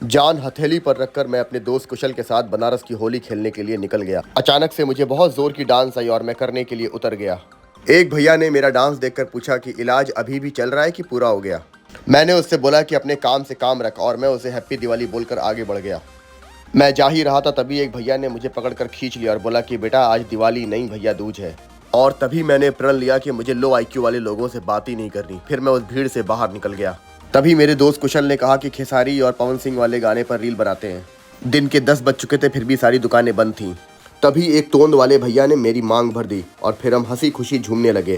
जान हथेली पर रखकर मैं अपने दोस्त कुशल के साथ बनारस की होली खेलने के लिए निकल गया। अचानक से मुझे बहुत जोर की डांस आई और मैं करने के लिए उतर गया। एक भैया ने मेरा डांस देखकर पूछा कि इलाज अभी भी चल रहा है कि पूरा हो गया। मैंने उससे बोला कि अपने काम से काम रख और मैं उसे हैप्पी दिवाली बोलकर आगे बढ़ गया। मैं जा ही रहा था तभी एक भैया ने मुझे पकड़कर खींच लिया और बोला कि बेटा आज दिवाली नहीं भैया दूज है। और तभी मैंने प्रण लिया कि मुझे लो आईक्यू वाले लोगों से बात ही नहीं करनी। फिर मैं उस भीड़ से बाहर निकल गया। तभी मेरे दोस्त कुशल ने कहा कि खेसारी और पवन सिंह वाले गाने पर रील बनाते हैं। दिन के 10 बज चुके थे फिर भी सारी दुकानें बंद थीं। तभी एक तोंद वाले भैया ने मेरी मांग भर दी और फिर हम हंसी खुशी झूमने लगे।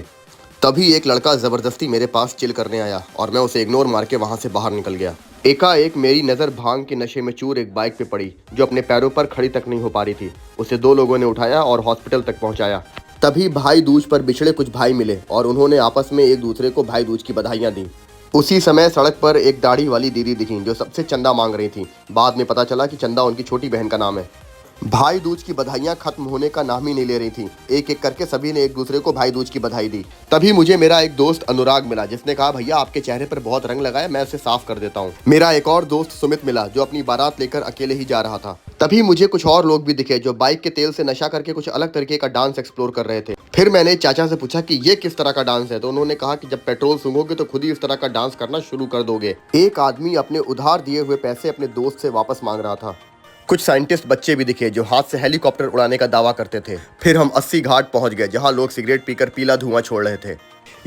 तभी एक लड़का ज़बरदस्ती मेरे पास चिल करने आया और मैं उसे इग्नोर मार के वहाँ से बाहर निकल गया। एकाएक मेरी नज़र भांग के नशे में चूर एक बाइक पे पड़ी जो अपने पैरों पर खड़ी तक नहीं हो पा रही थी। उसे 2 लोगों ने उठाया और हॉस्पिटल तक पहुँचाया। तभी भाई दूज पर बिछड़े कुछ भाई मिले और उन्होंने आपस में एक दूसरे को भाई दूज की बधाइयाँ दी। उसी समय सड़क पर एक दाढ़ी वाली दीदी दिखी जो सबसे चंदा मांग रही थी। बाद में पता चला कि चंदा उनकी छोटी बहन का नाम है। भाई दूज की बधाइयां खत्म होने का नाम ही नहीं ले रही थी। एक एक करके सभी ने एक दूसरे को भाई दूज की बधाई दी। तभी मुझे मेरा एक दोस्त अनुराग मिला जिसने कहा भैया आपके चेहरे पर बहुत रंग लगा है, मैं उसे साफ कर देता हूँ। मेरा एक और दोस्त सुमित मिला जो अपनी बारात लेकर अकेले ही जा रहा था। तभी मुझे कुछ और लोग भी दिखे जो बाइक के तेल से नशा करके कुछ अलग तरीके का डांस एक्सप्लोर कर रहे थे। फिर मैंने चाचा से पूछा कि ये किस तरह का डांस है, तो उन्होंने कहा कि जब पेट्रोल सूंघोगे तो खुद ही इस तरह का डांस करना शुरू कर दोगे। एक आदमी अपने उधार दिए हुए पैसे अपने दोस्त से वापस मांग रहा था। कुछ साइंटिस्ट बच्चे भी दिखे जो हाथ से हेलीकॉप्टर उड़ाने का दावा करते थे। फिर हम 80 घाट पहुंच गए जहां लोग सिगरेट पीकर पीला धुआं छोड़ रहे थे।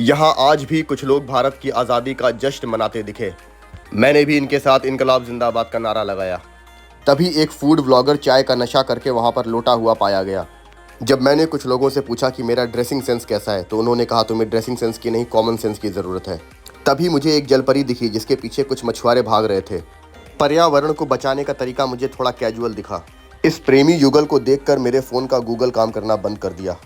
यहां आज भी कुछ लोग भारत की आज़ादी का जश्न मनाते दिखे। मैंने भी इनके साथ इनकलाब जिंदाबाद का नारा लगाया। तभी एक फूड व्लॉगर चाय का नशा करके वहां पर लोटा हुआ पाया गया। जब मैंने कुछ लोगों से पूछा कि मेरा ड्रेसिंग सेंस कैसा है तो उन्होंने कहा तुम्हें ड्रेसिंग सेंस की नहीं कॉमन सेंस की ज़रूरत है। तभी मुझे एक जलपरी दिखी जिसके पीछे कुछ मछुआरे भाग रहे थे। पर्यावरण को बचाने का तरीका मुझे थोड़ा कैजुअल दिखा। इस प्रेमी युगल को देखकर मेरे फ़ोन का गूगल काम करना बंद कर दिया।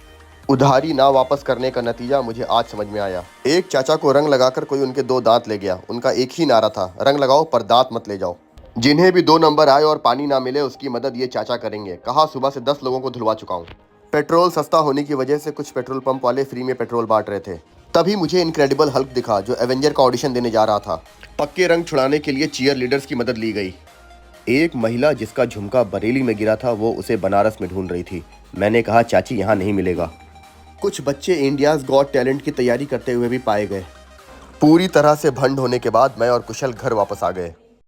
उधारी ना वापस करने का नतीजा मुझे आज समझ में आया। एक चाचा को रंग लगाकर कोई उनके 2 दांत ले गया। उनका एक ही नारा था, रंग लगाओ पर दांत मत ले जाओ। जिन्हें भी 2 नंबर आए और पानी ना मिले उसकी मदद ये चाचा करेंगे। कहा सुबह से 10 लोगों को धुलवा चुका हूँ। पेट्रोल सस्ता होने की वजह से कुछ पेट्रोल पंप वाले फ्री में पेट्रोल बांट रहे थे। तभी मुझे इनक्रेडिबल हल्क दिखा जो एवेंजर का ऑडिशन देने जा रहा था। पक्के रंग छुड़ाने के लिए चीयर लीडर्स की मदद ली गई। एक महिला जिसका झुमका बरेली में गिरा था वो उसे बनारस में ढूंढ रही थी। मैंने कहा चाची यहाँ नहीं मिलेगा। कुछ बच्चे इंडियाज़ गॉट टैलेंट की तैयारी करते हुए भी पाए गए। पूरी तरह से भंड होने के बाद मैं और कुशल घर वापस आ गए।